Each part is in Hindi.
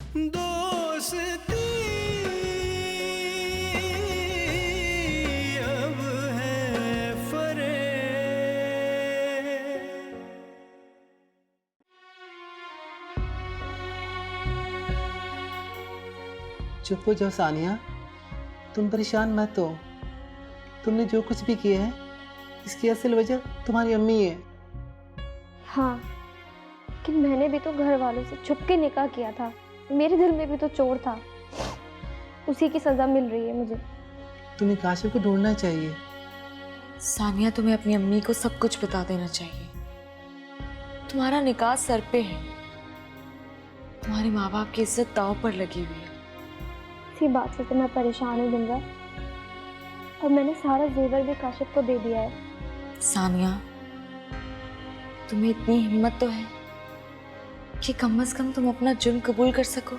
दोस्ती अब है फरेब। चुप हो जाओ सानिया, तुम परेशान मत हो। तुमने जो कुछ भी किया है इसकी असल वजह तुम्हारी अम्मी है। हाँ, लेकिन मैंने भी तो घर वालों से छुप के निकाह किया था। मेरे दिल में भी तो चोर था, उसी की सजा मिल रही है मुझे। तुम्हें काशिफ को ढूंढना चाहिए। सानिया, तुम्हें अपनी अम्मी को सब कुछ बता देना चाहिए। तुम्हारा निकाह सर पे है, तुम्हारे माँ बाप की इज्जत दांव पर लगी हुई है। इसी बात से तो मैं परेशान हूँ दिमरा, और मैंने सारा जेवर भी काशिफ को दे दिया है। सानिया, तुम्हें इतनी हिम्मत तो है कि कम से कम तुम अपना जुर्म कबूल कर सको,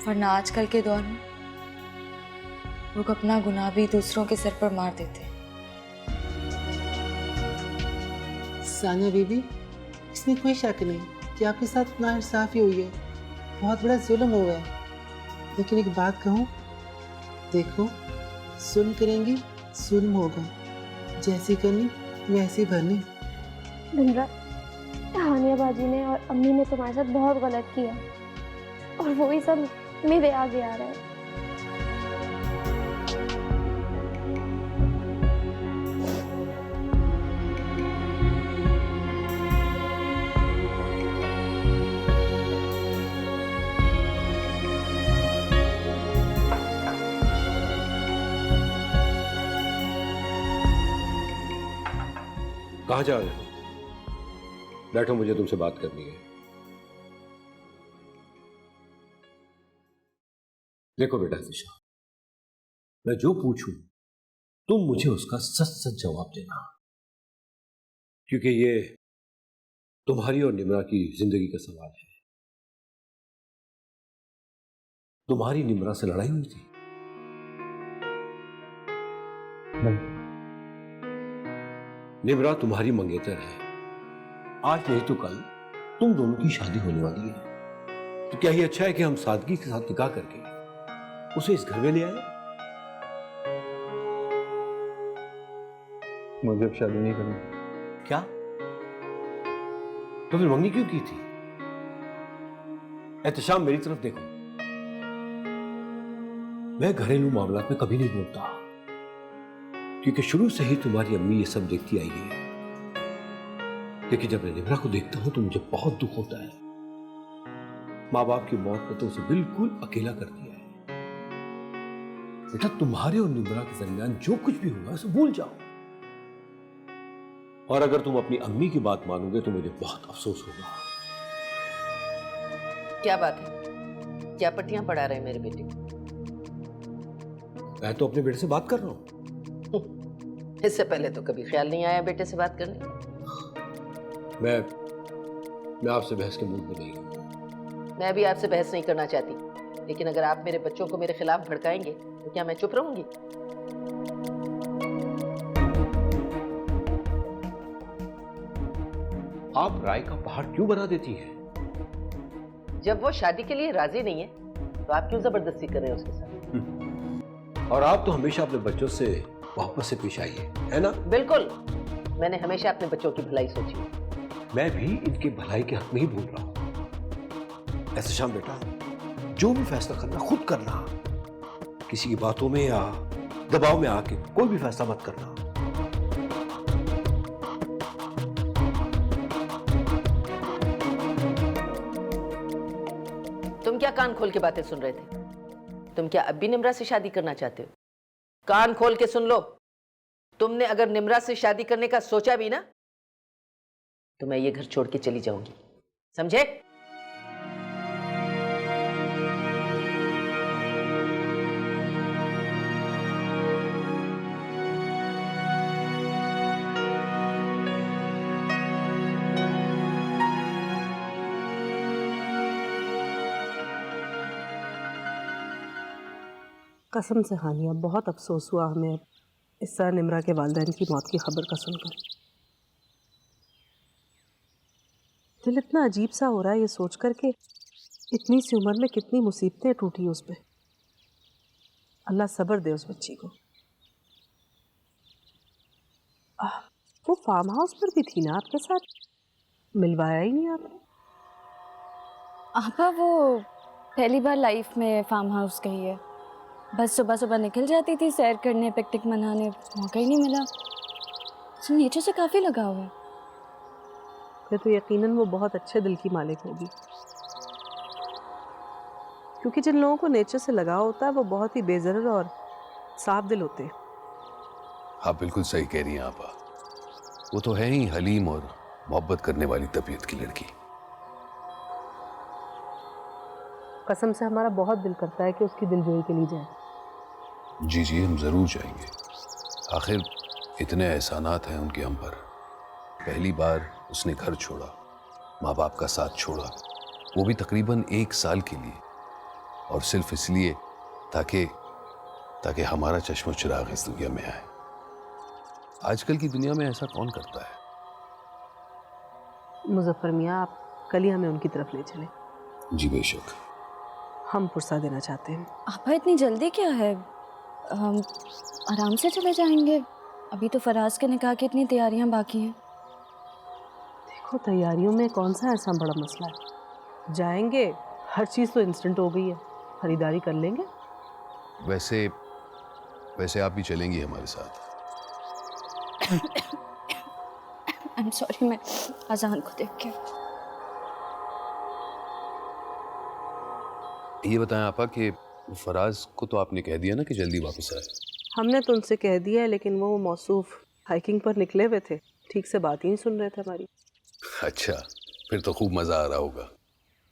वरना आजकल के दौर में लोग अपना गुनाह भी दूसरों के सर पर मार देते हैं। सानिया बीबी, इसमें कोई शक नहीं कि आपके साथ नाइंसाफी हुई है, बहुत बड़ा जुल्म हुआ है। लेकिन एक बात कहूँ, देखो जुल्म करेंगी जुल्म होगा, जैसी करनी वैसी भरनी। दिमरा, हानिया बाजी ने और अम्मी ने तुम्हारे साथ बहुत गलत किया, और वो ही सब मेरे आगे आ रहा है। कहाँ जा रहे हो? बैठो, मुझे तुमसे बात करनी है। देखो बेटा दिशा, मैं जो पूछूं तुम मुझे उसका सच सच जवाब देना, क्योंकि ये तुम्हारी और निम्रा की जिंदगी का सवाल है। तुम्हारी निम्रा से लड़ाई हुई थी? नहीं। निम्रा तुम्हारी मंगेतर है, आज नहीं तो कल तुम दोनों की शादी होने वाली है। तो क्या ये अच्छा है कि हम सादगी के साथ निकाह करके उसे इस घर में ले आए? मुझे अब शादी नहीं करनी। क्या? तो फिर मंगनी क्यों की थी? एहतशाम, मेरी तरफ देखो, मैं घरेलू मामलात में कभी नहीं बोलता, क्योंकि शुरू से ही तुम्हारी अम्मी ये सब देखती आई है। लेकिन जब मैं निम्रा को देखता हूं तो मुझे बहुत दुख होता है। माँ बाप की मौत ने तो उसे बिल्कुल अकेला कर दिया है। बेटा, तुम्हारे और निम्रा के दरमियान जो कुछ भी हुआ उसे भूल जाओ, और अगर तुम अपनी अम्मी की बात मानोगे तो मुझे बहुत अफसोस होगा। क्या बात है? क्या पट्टियां पढ़ा रहे हैं मेरे बेटे को? मैं तो अपने बेटे से बात कर रहा हूं। इससे पहले तो कभी ख्याल नहीं आया बेटे से बात करने। मैं आपसे बहस के मूड में नहीं हूं। मैं भी आपसे बहस नहीं करना चाहती, लेकिन अगर आप मेरे बच्चों को मेरे खिलाफ भड़काएंगे तो क्या मैं चुप रहूंगी? आप राय का पहाड़ क्यों बना देती हैं? जब वो शादी के लिए राजी नहीं है तो आप क्यों जबरदस्ती कर रहे हैं उसके साथ? और आप तो हमेशा अपने बच्चों से वापस से पेश आई है ना? बिल्कुल, मैंने हमेशा अपने बच्चों की भलाई सोची है। मैं भी इनके भलाई के हक में ही बोल रहा हूं। ऐसे शाम बेटा, जो भी फैसला करना खुद करना, किसी की बातों में या दबाव में आके कोई भी फैसला मत करना। तुम क्या कान खोल के बातें सुन रहे थे? तुम क्या अब भी निम्रा से शादी करना चाहते हो? कान खोल के सुन लो, तुमने अगर निम्रा से शादी करने का सोचा भी ना तो मैं ये घर छोड़ के चली जाऊंगी, समझे? कसम से हानिया, बहुत अफसोस हुआ हमें इस तरह निम्रा के वालिदैन की मौत की खबर का सुनकर। दिल इतना अजीब सा हो रहा है ये सोच कर के इतनी सी उम्र में कितनी मुसीबतें टूटी उस पे। अल्लाह सब्र दे उस बच्ची को। वो फार्म हाउस पर भी थी ना आपके साथ, मिलवाया ही नहीं आपने। आपा वो पहली बार लाइफ में फार्म हाउस गई है। बस सुबह सुबह निकल जाती थी सैर करने, पिकनिक मनाने, मौका ही नहीं मिला। नेचर से काफ़ी लगाव है। फिर तो यकीनन वो बहुत अच्छे दिल की मालिक होगी, क्योंकि जिन लोगों को नेचर से लगाव होता है वो बहुत ही बेज़रर और साफ दिल होते हैं। आप बिल्कुल सही कह रही हैं आपा। वो तो है ही हलीम और मोहब्बत करने वाली तबीयत की लड़की। कसम से हमारा बहुत दिल करता है कि उसकी दिलजोई के लिए जाए। जी जी, हम जरूर जाएंगे। आखिर इतने एहसानात हैं उनके हम पर। पहली बार उसने घर छोड़ा, माँ बाप का साथ छोड़ा, वो भी तकरीबन 1 साल के लिए, और सिर्फ इसलिए ताकि हमारा चश्मो चिराग इस दुनिया में आए। आजकल की दुनिया में ऐसा कौन करता है? मुजफ्फर मियाँ, आप कल ही हमें उनकी तरफ ले चले। जी बेशक। हम पुरसा देना चाहते हैं। आपा इतनी जल्दी क्या है? हम आराम से चले जाएंगे। अभी तो फराज के निकाह की इतनी तैयारियां बाकी हैं। देखो, तैयारियों में कौन सा ऐसा बड़ा मसला है, जाएंगे। हर चीज़ तो इंस्टेंट हो गई है, खरीदारी कर लेंगे। वैसे आप भी चलेंगी हमारे साथ? आई एम सॉरी, मैं अजान को देख के। ये बताएं आपा कि फराज को तो आपने कह दिया ना कि जल्दी वापस आए? हमने तो उनसे कह दिया है, लेकिन वो मौसूफ हाइकिंग पर निकले हुए थे, ठीक से बात ही नहीं सुन रहे थे हमारी। अच्छा, फिर तो खूब मजा आ रहा होगा।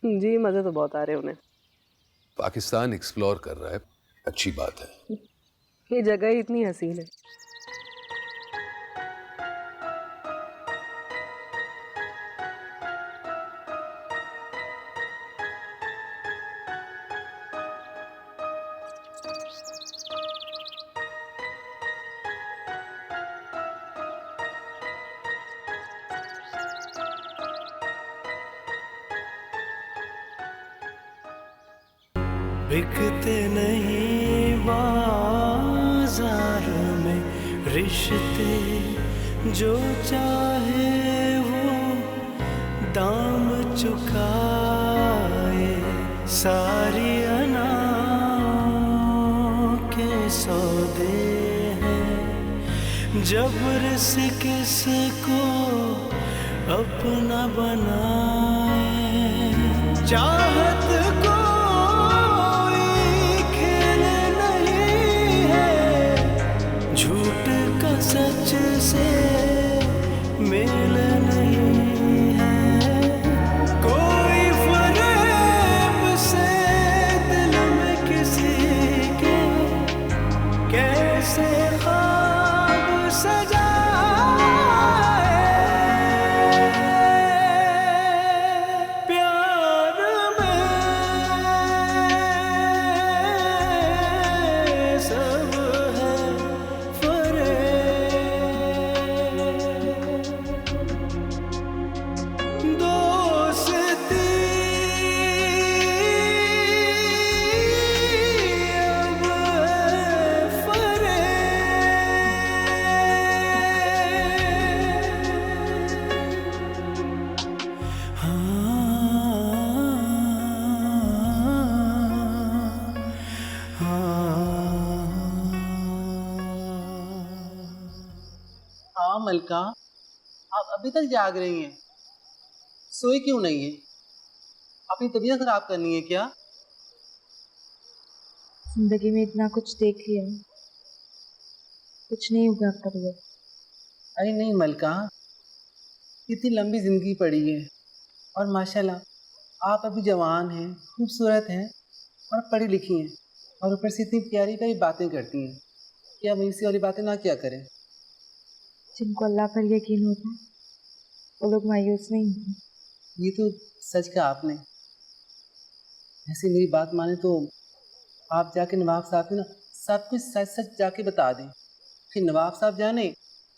जी, मज़े तो बहुत आ रहे उन्हें। पाकिस्तान एक्सप्लोर कर रहा है, अच्छी बात है। ये जगह ही इतनी हसीन है। बिकते नहीं बाजार में रिश्ते, जो चाहे वो दाम चुकाए। सारी अनाओं के सौदे हैं, जबर से किसको अपना बनाए। चाहत को सच से मेल नहीं है, कोई फरेब से दिल में किसी के कैसे ख्वाब सजाए। प्यार में सब है हाँ मलका, आप अभी तक जाग रही हैं, सोई क्यों नहीं है? अपनी तबीयत खराब करनी है क्या? जिंदगी में इतना कुछ देख लिया, कुछ नहीं होगा अब तबीयत। अरे नहीं मलका, इतनी लंबी जिंदगी पड़ी है, और माशाल्लाह आप अभी जवान हैं, खूबसूरत हैं और पढ़ी लिखी हैं, और ऊपर से इतनी प्यारी प्यारी बातें करती हैं कि हम इसी वाली बातें ना क्या करें। जिनको अल्लाह पर यकीन होता है वो लोग मायूस नहीं होते। ये तो सच कहा आपने। ऐसे मेरी बात माने तो आप जाके नवाब साहब से ना सब कुछ सच सच जाके बता दें, फिर नवाब साहब जाने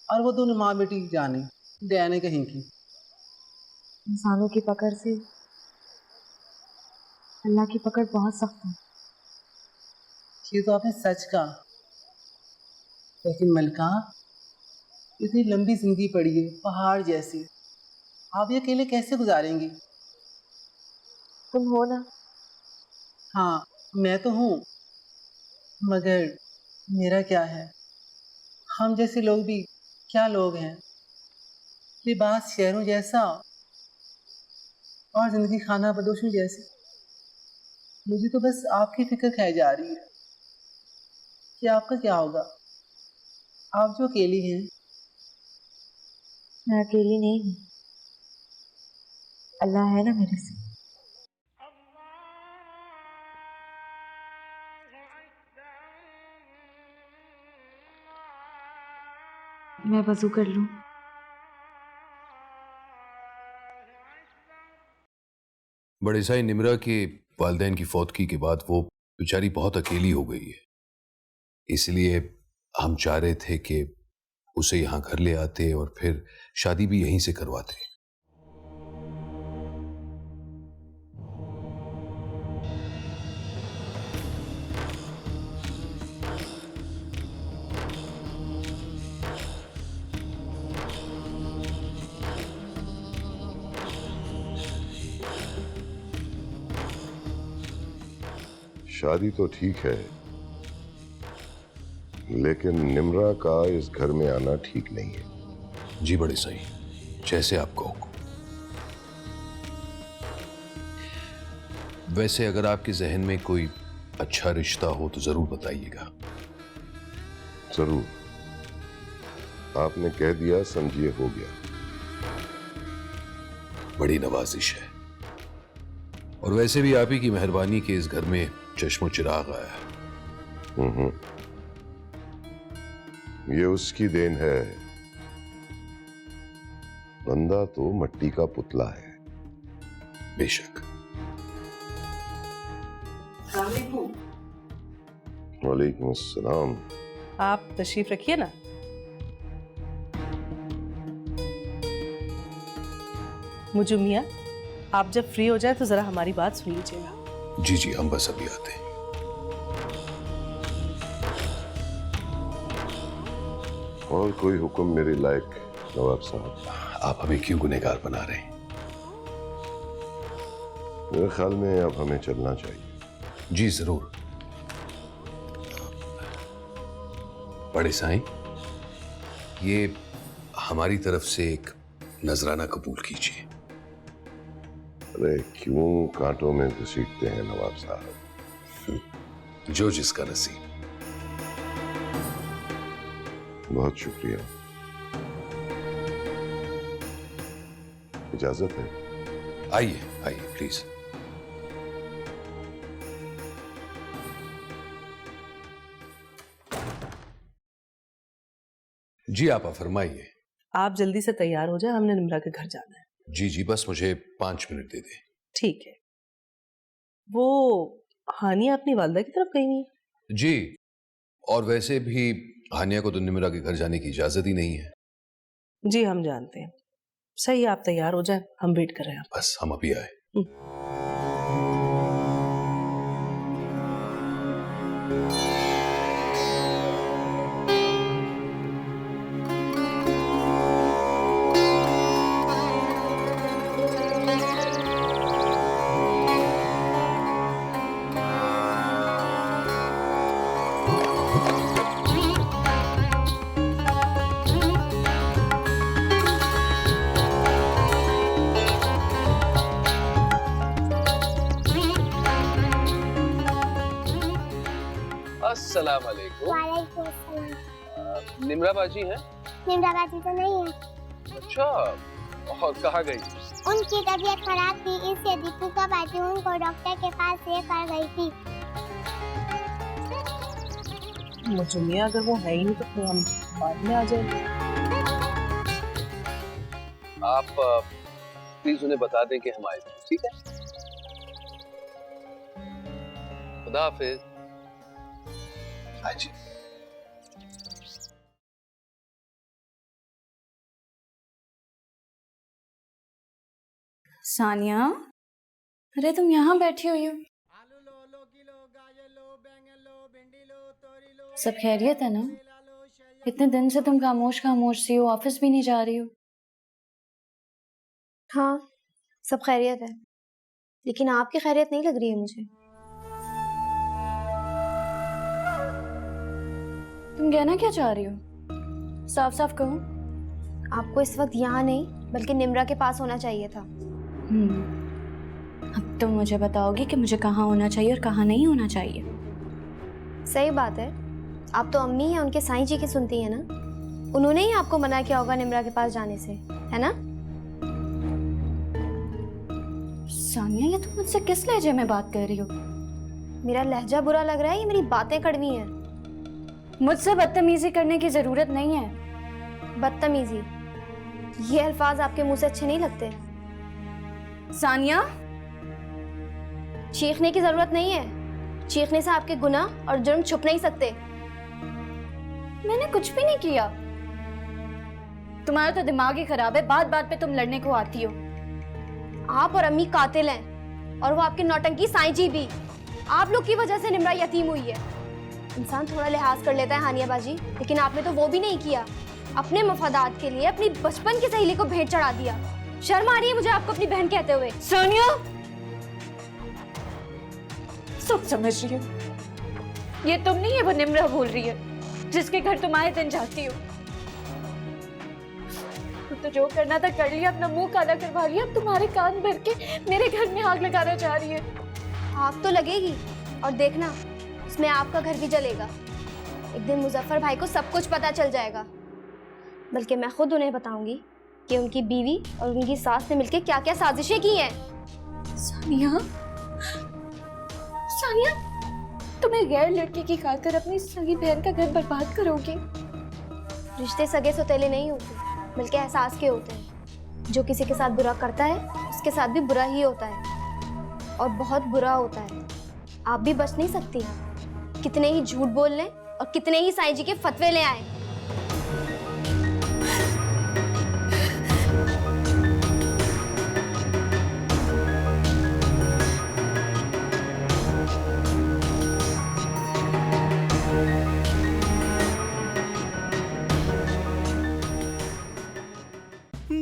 और वो दोनों माँ बेटी जाने, डैने कहीं की। इंसानों की पकड़ से अल्लाह की पकड़ बहुत सख्त है। ये तो आपने सच कहा, लेकिन मलका इतनी लंबी जिंदगी पड़ी है पहाड़ जैसी, आप ये अकेले कैसे गुजारेंगी? तुम हो ना। हाँ मैं तो हूँ, मगर मेरा क्या है? हम जैसे लोग भी क्या लोग हैं? लिबास शहरों जैसा और जिंदगी खाना बदोशों जैसी। मुझे तो बस आपकी फिक्र खाई जा रही है कि आपका क्या होगा, आप जो अकेली हैं। मैं अकेली नहीं हूँ, अल्लाह है ना मेरे साथ। मैं वजू कर लूँ? बड़े साई निम्रा के वालिदैन की फौतगी के बाद वो बेचारी बहुत अकेली हो गई है, इसलिए हम चाह रहे थे कि उसे यहाँ घर ले आते और फिर शादी भी यहीं से करवाते। शादी तो ठीक है, लेकिन निम्रा का इस घर में आना ठीक नहीं है। जी बड़े साई, जैसे आपका हुक्म। वैसे अगर आपके जहन में कोई अच्छा रिश्ता हो तो जरूर बताइएगा। जरूर, आपने कह दिया समझिए हो गया। बड़ी नवाजिश है, और वैसे भी आप ही की मेहरबानी के इस घर में चश्मो चिराग आया। ये उसकी देन है, बंदा तो मट्टी का पुतला है। बेशक। वालेकुम अस्सलाम। आप तशरीफ रखिए ना। मुझे मियाँ, आप जब फ्री हो जाए तो जरा हमारी बात सुन लीजिएगा। जी जी, हम बस अभी आते हैं। और कोई हुक्म मेरे लायक नवाब साहब? आप हमें क्यों गुनहगार बना रहे हैं? मेरे ख्याल में अब हमें चलना चाहिए। जी जरूर। बड़े साईं, ये हमारी तरफ से एक नजराना कबूल कीजिए। अरे क्यों कांटों में घसीटते हैं नवाब साहब? जो जिसका नसीब। बहुत शुक्रिया। इजाजत है? आइए आइए प्लीज। जी आप फरमाइए। आप जल्दी से तैयार हो जाए, हमने निम्रा के घर जाना है। जी जी, बस मुझे 5 मिनट दे दें। ठीक है। वो हानिया अपनी वालदा की तरफ गई नहीं? जी, और वैसे भी हानिया को तो निम्रा के घर जाने की इजाजत ही नहीं है। जी हम जानते हैं। सही, आप तैयार हो जाए, हम वेट कर रहे हैं। बस हम अभी आए। अस्सलाम वालेकुम। वालेकुम अस्सलाम। निम्रा बाजी हैं? निम्रा बाजी तो नहीं है। अच्छा, और कहाँ गई? उनकी तबीयत खराब थी, इसलिए दीपिका बाजी उनको डॉक्टर के पास लेकर गई थी। मुझे मियाँ, अगर वो है ही नहीं तो फिर हम बाद में आ जाएंगे। आप प्लीज उन्हें बता दें कि हम आए थे, ठीक है? खुदा हाफिज। हाँ जी। सानिया, अरे तुम यहाँ बैठी हुई हो? सब खैरियत है ना? इतने दिन से तुम खामोश खामोश सी हो, ऑफिस भी नहीं जा रही हो। हाँ, सब खैरियत है, लेकिन आपकी खैरियत नहीं लग रही है मुझे। तुम कहना क्या चाह रही हो? साफ साफ कहो। आपको इस वक्त यहाँ नहीं बल्कि निम्रा के पास होना चाहिए था। अब तुम मुझे बताओगी कि मुझे कहाँ होना चाहिए और कहाँ नहीं होना चाहिए। सही बात है, आप तो अम्मी हैं, उनके साईं जी की सुनती हैं ना। उन्होंने ही आपको मना किया होगा निम्रा के पास जाने से, है ना? सानिया, ये तुम मुझसे किस लहजे में बात कर रही हो? मेरा लहजा बुरा लग रहा है, ये मेरी बातें कड़वी हैं। मुझसे बदतमीजी करने की जरूरत नहीं है। बदतमीजी, ये अल्फाज आपके मुंह से अच्छे नहीं लगते। सानिया, चीखने की जरूरत नहीं है, चीखने से आपके गुनाह और जुर्म छुप नहीं सकते। मैंने कुछ भी नहीं किया। तुम्हारा तो दिमाग ही खराब है, बात बात पे तुम लड़ने को आती हो। आप और अम्मी कातिल हैं, और वो आपके नौटंकी साईं जी भी। आप लोग की वजह से निम्रा यतीम हुई है। इंसान थोड़ा लिहाज कर लेता है हानिया बाजी, लेकिन आपने तो वो भी नहीं किया। अपने मफादात के लिए अपनी बचपन की सहेली को भेंट चढ़ा दिया। शर्म आ रही है मुझे आपको अपनी बहन कहते हुए। सोनिया, सब समझ रही हो। ये तुम नहीं है, वो निम्रा बोल रही है, जिसके घर तुम आए दिन जाती हो। तो जो करना था कर लिया, अपना मुंह काला करवा लिया। अब तुम्हारे कान भर के मेरे घर में आग लगाना चाह रही है। आग तो लगेगी, और देखना उसमें आपका घर भी जलेगा। एक दिन मुजफ्फर भाई को सब कुछ पता चल जाएगा, बल्कि मैं खुद उन्हें बताऊंगी कि उनकी बीवी और उनकी सास ने मिलकर क्या क्या साजिशें की हैं। सानिया, सानिया, तुम्हें गैर लड़की की खातिर अपनी सगी बहन का घर बर्बाद करोगी? रिश्ते सगे सौतेले नहीं होते, बल्कि एहसास के होते हैं। जो किसी के साथ बुरा करता है, उसके साथ भी बुरा ही होता है, और बहुत बुरा होता है। आप भी बच नहीं सकती, कितने ही झूठ बोल लें और कितने ही साईं जी के फतवे ले आए।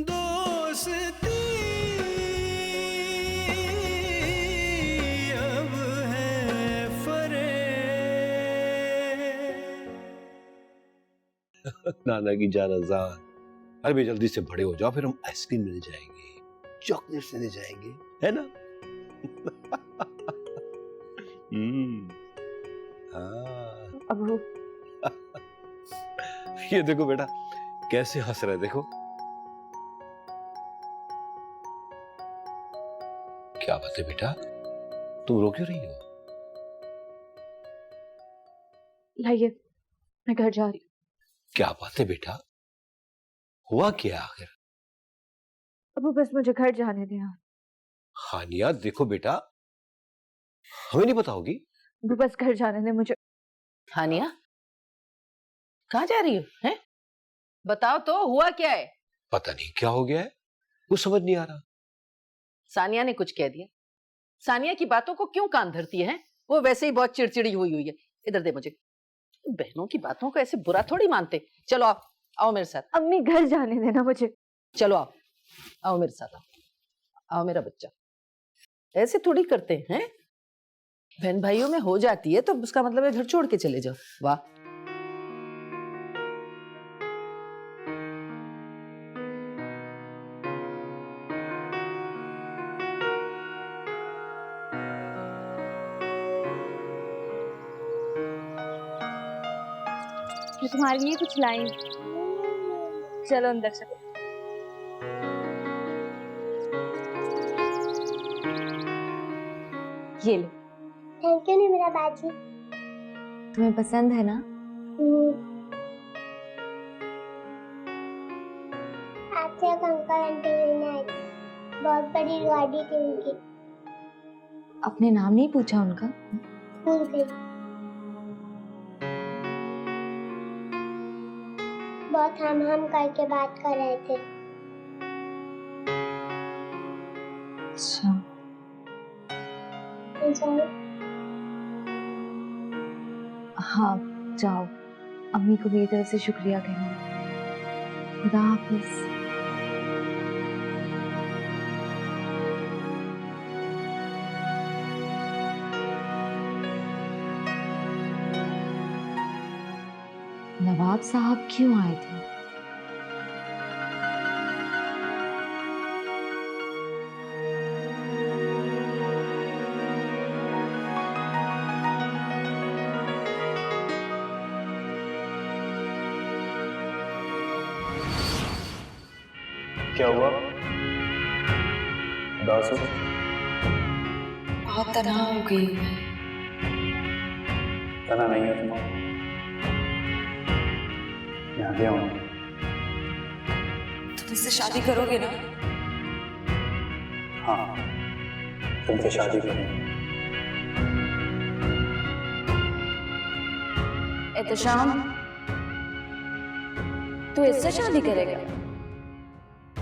दोस्ती अब है फरेब। नाना की जान अजान, अरे भाई जल्दी से बड़े हो जाओ, फिर हम आइसक्रीम मिल जाएंगे, चॉकलेट लेने जाएंगे, है ना? हाँ। अबू, ये देखो बेटा कैसे हंस रहा है, देखो। क्या बात है बेटा, तुम रो क्यों रही हो? लाइए, मैं घर जा रही हूँ। क्या बात है बेटा, हुआ क्या आखिर? अबू बस मुझे घर जाने दें। हानिया देखो बेटा, हमें नहीं बताओगी? अबू बस घर जाने दें मुझे। हानिया, कहाँ जा रही हो? हैं? बताओ तो, हुआ क्या है? पता नहीं क्या हो गया है, कुछ समझ नहीं आ रहा। सानिया ने कुछ कह दिया? सानिया की बातों को क्यों कान धरती है? वो वैसे ही बहुत चिड़चिड़ी हुई हुई है। इधर दे मुझे। बहनों की बातों को ऐसे बुरा थोड़ी मानते। चलो आओ, आओ मेरे साथ। अम्मी घर जाने देना मुझे। चलो आओ, आओ मेरे साथ, आओ, आओ मेरा बच्चा। ऐसे थोड़ी करते हैं? बहन भाइयों में हो जाती है तो उसका मतलब है घर छोड़ के चले जाओ। वाह, मैं तुम्हारे लिए कुछ लाई हूँ। चलो अंदर चलो। ये लो। थैंक यू निम्रा बाजी। तुम्हें पसंद है ना? आपसे एक अंकल आंटी मिलने आए थे, बहुत बड़ी गाड़ी थी उनकी। अपने नाम नहीं पूछा उनका? भूल गई। बहुत हम करके बात कर रहे थे। अच्छा। हाँ जाओ, अम्मी को मेरी तरफ से शुक्रिया कहना। खुदा हाफिज। नवाब साहब क्यों आए थे? क्या हुआ? उदास हो? बहुत तनहा हो गई हूँ मैं। तना नहीं है तुम्हारा। मैं आ गया हूँ। तुम मुझसे शादी करोगे ना? हाँ, तुमसे शादी करूँगा। एहतशाम, तू इससे शादी करेगा?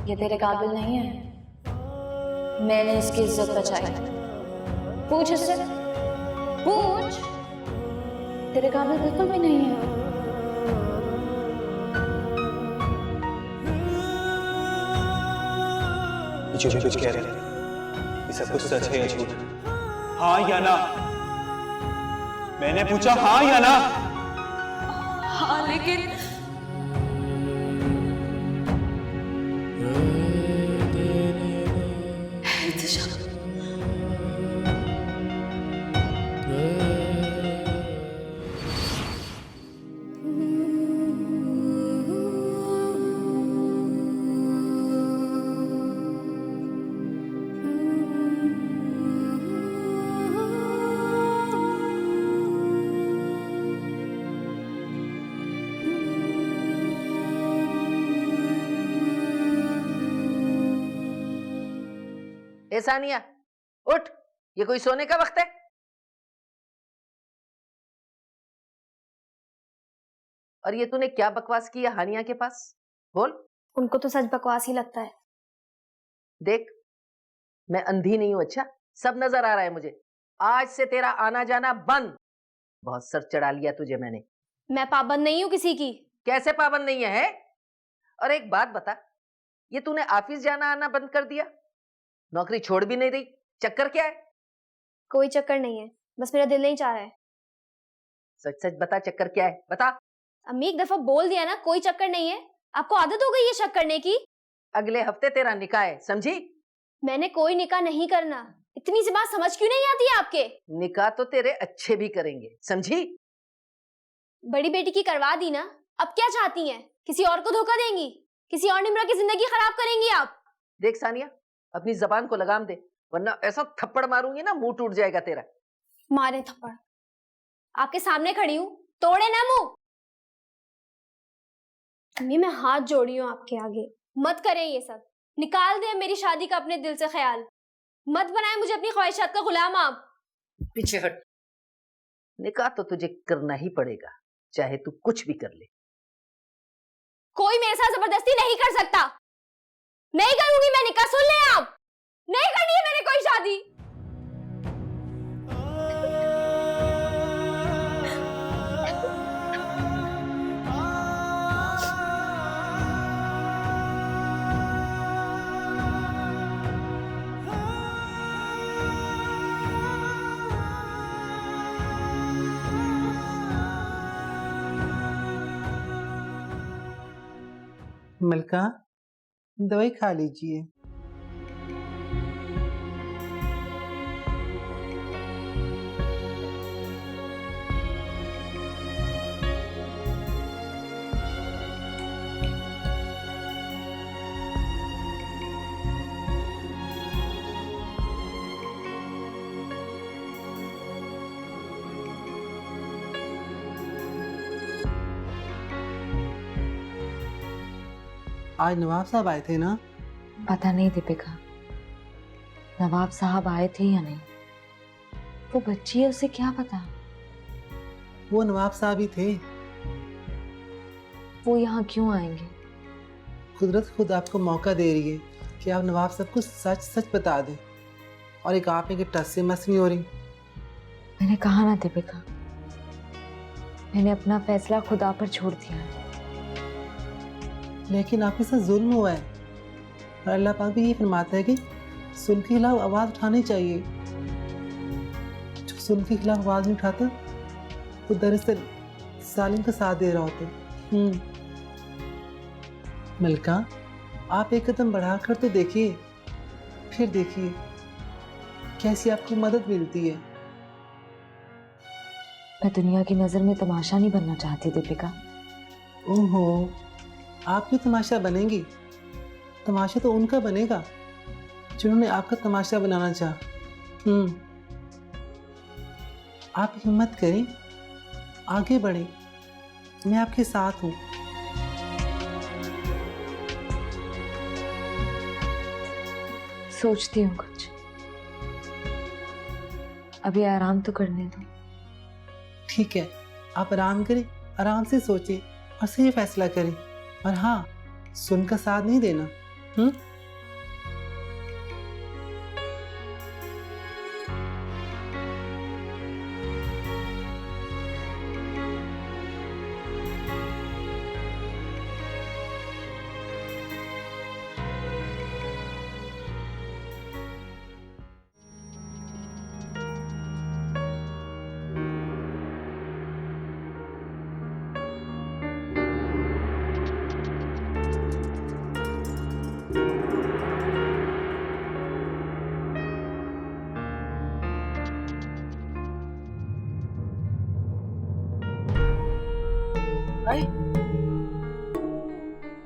ये तेरे काबिल नहीं है। मैंने इसकी इज्जत बचाई। पूछ इससे, पूछ। तेरे काबिल बिल्कुल भी नहीं है। जो भी कुछ कह रहे हैं, ये सब कुछ सच है या झूठ? हाँ या ना? मैंने पूछा हाँ या ना? हाँ, लेकिन ए सानिया, उठ, ये कोई सोने का वक्त है? और ये तूने क्या बकवास किया हानिया के पास? बोल। उनको तो सच बकवास ही लगता है। देख, मैं अंधी नहीं हूं, अच्छा सब नजर आ रहा है मुझे। आज से तेरा आना जाना बंद। बहुत सर चढ़ा लिया तुझे मैंने। मैं पाबंद नहीं हूँ किसी की। कैसे पाबंद नहीं है? और एक बात बता, ये तूने ऑफिस जाना आना बंद कर दिया, नौकरी छोड़ भी नहीं रही, चक्कर क्या है? कोई चक्कर नहीं है, बस मेरा दिल नहीं चाह रहा है। सच सच बता, चक्कर क्या है? बता। अम्मी एक दफा बोल दिया ना, कोई चक्कर नहीं है। आपको आदत हो गई है शक करने की। अगले हफ्ते तेरा निकाह है, समझी? मैंने कोई निकाह नहीं करना। इतनी सी बात समझ क्यों नहीं आती है आपके? निकाह तो तेरे अच्छे भी करेंगे, समझी? बड़ी बेटी की करवा दी ना, अब क्या चाहती हैं? किसी और को धोखा देंगी? किसी और निम्रा की जिंदगी खराब करेंगी आप? देख सानिया, अपनी जबान को लगाम दे, वरना ऐसा थप्पड़ मारूंगी ना मुंह टूट जाएगा तेरा। मारे थप्पड़? आपके सामने खड़ी हूं, तोड़े ना मुंह। अम्मी मैं हाथ जोड़ी हूं आपके आगे, मत करें ये सब। निकाल दे मेरी शादी का अपने दिल से ख्याल। मत बनाए मुझे अपनी ख्वाहिशात का गुलाम आप। पीछे हट। निकाह तो तुझे करना ही पड़ेगा, चाहे तू कुछ भी कर ले। कोई मेरे साथ जबरदस्ती नहीं कर सकता। नहीं करूंगी मैं निकाह, सुन ले आप। नहीं करनी है मैंने कोई शादी। मलका, दवाई खा लीजिए। आज नवाब साहब आए थे ना? पता नहीं दीपिका, नवाब साहब आए थे या नहीं। वो बच्ची है, उसे क्या पता। वो नवाब साहब ही थे। वो यहाँ क्यों आएंगे? कुदरत खुद आपको मौका दे रही है कि आप नवाब साहब को सच सच बता दें, और एक आप के टस से मस नहीं हो रही। मैंने कहा ना दीपिका, मैंने अपना फैसला खुदा पर छोड़ दिया है। लेकिन आपके साथ जुल्म हुआ है और अल्लाह पाक भी ये फरमाता है कि जुल्म के खिलाफ आवाज़ उठानी चाहिए। जो जुल्म के खिलाफ आवाज़ नहीं उठाता वो दरअसल जालिम का साथ दे रहा होता है। मलका, आप एक कदम बढ़ाकर तो देखिए, फिर देखिए कैसी आपको मदद मिलती है। मैं दुनिया की नजर में तमाशा नहीं बनना चाहती दीपिका। ओहो, आप क्यों तमाशा बनेंगी? तमाशा तो उनका बनेगा जिन्होंने आपका तमाशा बनाना चाहा। आप हिम्मत करें, आगे बढ़ें, मैं आपके साथ हूँ। सोचती हूँ कुछ, अभी आराम तो करने दो। ठीक है, आप आराम करें, आराम से सोचें और सही फैसला करें। और हाँ, सुन का साथ नहीं देना।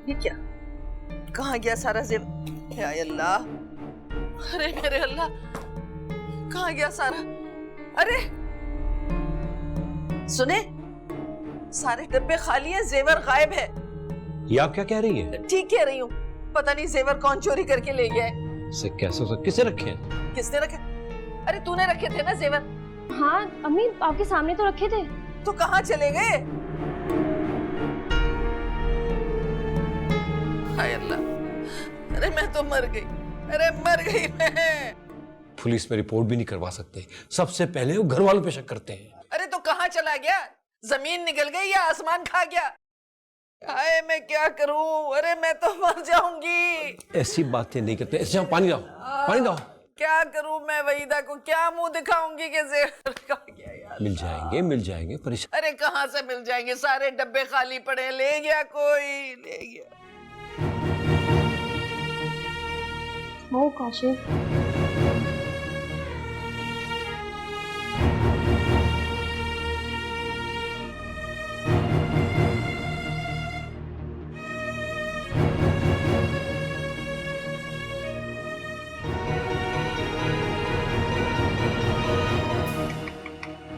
ये क्या? कहाँ गया सारा जेवर? या अल्लाह, अरे मेरे अल्लाह, कहाँ गया सारा? अरे सुने, सारे डब्बे खाली हैं, जेवर गायब है। ये आप क्या कह रही हैं? ठीक कह रही हूँ, पता नहीं जेवर कौन चोरी करके ले गया है। इसे कैसे हो सकता? किसे रखे हैं? किसने रखे? अरे तूने रखे थे ना जेवर? हाँ अम्मी, आपके सामने तो रखे थे। तो कहाँ चले गए? हाय अल्लाह, अरे मैं तो मर गई, अरे मर गई मैं। पुलिस में रिपोर्ट भी नहीं करवा सकते, सबसे पहले वो घर वालों पे शक करते हैं। अरे तो कहाँ चला गया? जमीन निकल गई या आसमान खा गया? हाय मैं क्या करूं? अरे मैं तो मर जाऊंगी। ऐसी बातें नहीं करते। ऐसे पानी लाओ, पानी लाओ। क्या करूं मैं? वहीदा को क्या मुंह दिखाऊंगी कि जेवर खा गया यार? मिल जाएंगे, मिल जाएंगे, परेशान। अरे कहाँ से मिल जाएंगे? सारे डब्बे खाली पड़े, ले गया कोई, ले गया। ओ काशिफ,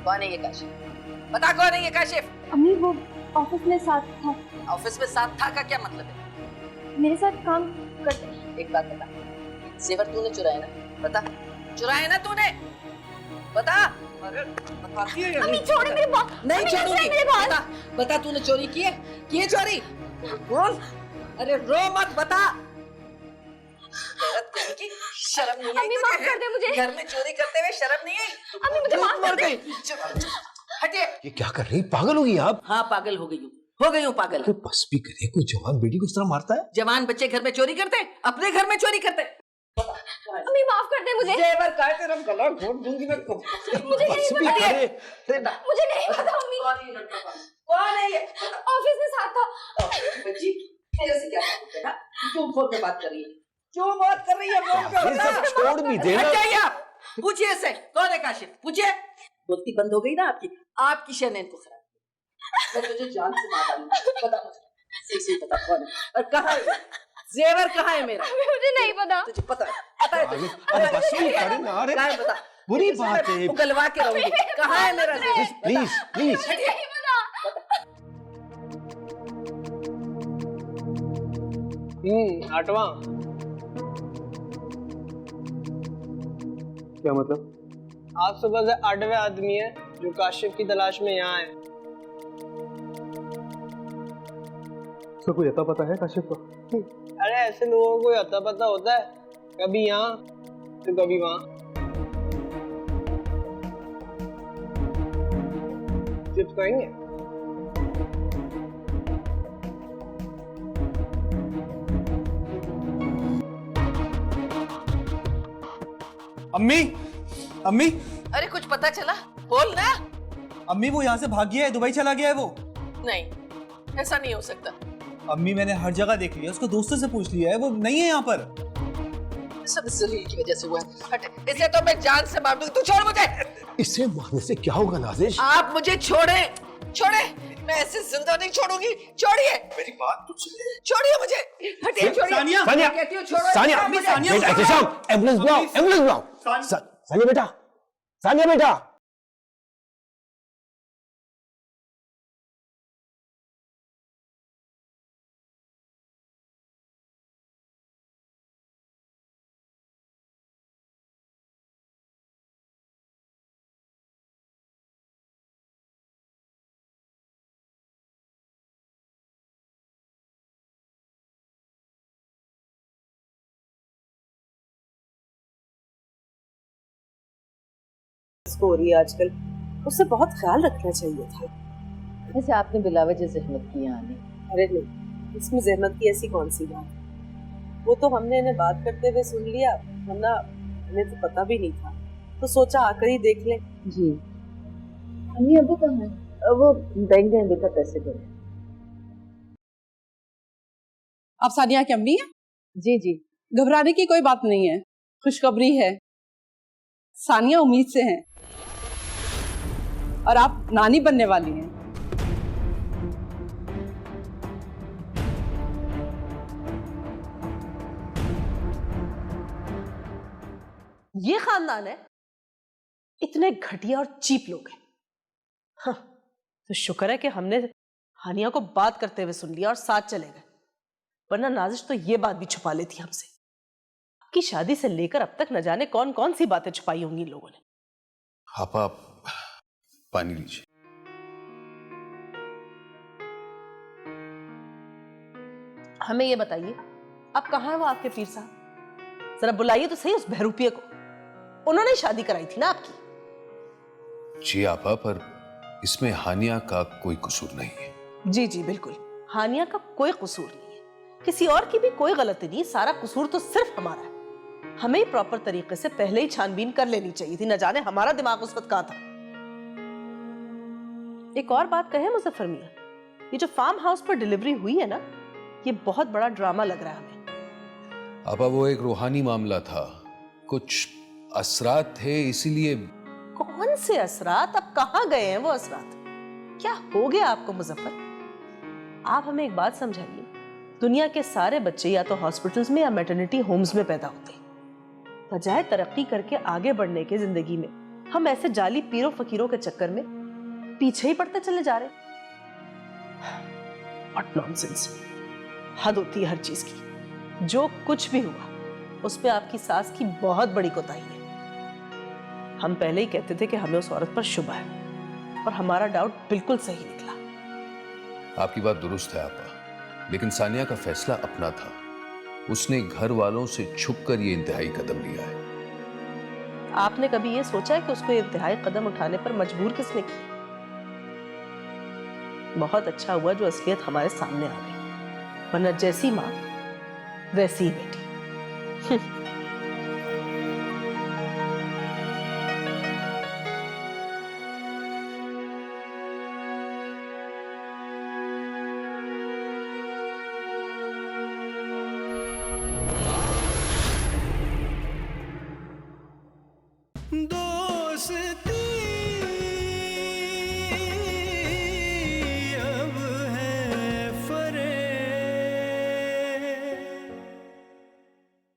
कौन है ये काशिफ? बता कौन है ये काशिफ? अम्मी वो ऑफिस में साथ था। ऑफिस में साथ था का क्या मतलब है? मेरे साथ काम करते। एक बात बता, जेवर तूने चुराया ना? बता, चुराया ना तूने? बता। अरे बताती है या अम्मी नहीं? छोड़े मेरे बाल। नहीं छोड़ूंगी। मेरे बाल। बता, बता तूने चोरी की है? की है चोरी? बोल। अरे रो मत, बता। शर्म नहीं आई? अम्मी माफ कर दे मुझे। घर में चोरी करते हुए शर्म नहीं आई? अम्मी मुझे माफ कर दे। हटिए। ये क्या कर रही? पागल होगी आप? हाँ पागल हो गई हूँ पागल। तो बस भी करे, कोई जवान बेटी को इस तरह मारता है? जवान बच्चे घर में चोरी करते, अपने घर में चोरी करते। अम्मी माफ कर दे मुझे। जेवर का तेरा गला घोट दूंगी मैं। मुझे नहीं पता। मुझे नहीं पता अम्मी। कौन है ये? ऑफिस में साथ था। बच्ची तेरे से क्या बात है? तू फोन पे बात कर रही है? क्यों बात कर रही है? फोन पे ये सब छोड़ भी देना। पूछिए से, कौन है काशिफ? पूछिए। बोलती बंद हो गई ना आपकी? आपकी शहनैन को खराब मैं तुझे जान से मार डालूंगी। बता मुझे, सही बता कौन है और कहाँ है? जेवर कहाँ है मेरा? मुझे नहीं पता। तुझे पता है? पता है तुझे? अरे बस भी करे ना। अरे कहाँ है बता? बुरी बात है। उगलवा के रहूंगी। कहाँ है मेरा जेवर? Please please. नहीं पता। आठवां। क्या मतलब? आज सुबह से 8वें आदमी है जो काशिफ की तलाश में यहाँ है। उसका कोई अता पता है काशिफ को? अरे ऐसे लोगों को अता पता होता है, कभी यहाँ तो कभी वहाँ। चिप्स खाएंगे? अम्मी, अम्मी, अरे कुछ पता चला? बोल ना। अम्मी वो यहाँ से भाग गया है, दुबई चला गया है वो। नहीं, ऐसा नहीं हो सकता। अम्मी मैंने हर जगह देख लिया, उसको दोस्तों से पूछ लिया है, वो नहीं है यहाँ पर। सब इस जलील की वजह से हुआ है। हट, इसे तो मैं जान से मार दूंगी। तू छोड़ मुझे। इससे मारने से क्या होगा नाजिश? आप मुझे छोड़े, छोड़े। मैं ऐसे जिंदा नहीं छोड़ूंगी। छोड़िए मेरी बात तो सुनिए। छोड़िए मुझे। हटिए, छोड़िए। सानिया, सानिया, कहती हूँ छोड़ो। सानिया, अम्मी, सानिया, बेटा, एहतशाम, एम्बुलेंस बुलाओ, एम्बुलेंस बुलाओ। सानिया बेटा, सानिया बेटा। हो रही है आजकल, उससे बहुत ख्याल रखना चाहिए था। वैसे आपने बिलावजह जहमत की आने। अरे नहीं, इसमें जहमत की ऐसी कौन सी बात। वो तो हमने इन्हें बात करते हुए सुन लिया, वरना हमें तो पता भी नहीं था, तो सोचा आकर ही देख ले। जी। अम्मी अबू कहाँ है? वो बैंक गए बेटा, पैसे दे। आप सानिया की अम्मी हैं? जी जी। घबराने की कोई बात नहीं है, खुशखबरी है। सानिया उम्मीद से हैं और आप नानी बनने वाली हैं। ये खानदान है, इतने घटिया और चीप लोग हैं। हाँ, तो शुक्र है कि हमने हानिया को बात करते हुए सुन लिया और साथ चले गए, वरना नाजिश तो ये बात भी छुपा लेती हमसे। आपकी शादी से लेकर अब तक न जाने कौन कौन सी बातें छुपाई होंगी इन लोगों ने। आपा, पानी लीजिए। हमें ये बताइए, अब कहाँ है वो आपके पीर साहब? जरा बुलाइए तो सही उस बहरूपिये को। उन्होंने शादी कराई थी ना आपकी। जी आपा, पर इसमें हानिया का कोई कसूर नहीं है। जी जी बिल्कुल, हानिया का कोई कसूर नहीं है, किसी और की भी कोई गलती नहीं। सारा कसूर तो सिर्फ हमारा है। हमें प्रॉपर तरीके से पहले ही छानबीन कर लेनी चाहिए थी, न जाने हमारा दिमाग उस वक्त कहाँ था। एक और बात कहें मुजफ्फर मियां, ये जो फार्म हाउस पर डिलीवरी हुई है ना, ये बहुत बड़ा ड्रामा लग रहा है हमें। आपा, वो एक रूहानी मामला था, कुछ असरात थे, इसीलिए। कौन से असरात? अब कहाँ गए हैं वो असरात? क्या हो गया आपको मुजफ्फर? आप हमें एक बात समझाइए, दुनिया के सारे बच्चे या तो हॉस्पिटल्स में या मैटरनिटी होम्स में पैदा होते हैं। बजाय तरक्की करके आगे बढ़ने के जिंदगी में हम ऐसे जाली पीरों फकीरों के चक्कर में पीछे ही पड़ते चले जा रहे हैं। What nonsense. हद होती है हर चीज की। जो कुछ भी हुआ उस पे आपकी सास की बहुत बड़ी कोताही है। हम पहले ही कहते थे कि हमें उस औरत पर शुबा है, और हमारा डाउट बिल्कुल सही निकला। आपकी बात दुरुस्त है आपा, लेकिन सानिया का फैसला अपना था। उसने घर वालों से छुपकर ये इंतहाई कदम लिया है। आपने कभी ये सोचा है कि उसको ये इंतहाई कदम उठाने पर मजबूर किसने किया? बहुत अच्छा हुआ जो असलियत हमारे सामने आ गई, वरना जैसी माँ वैसी ही बेटी। दोस्ती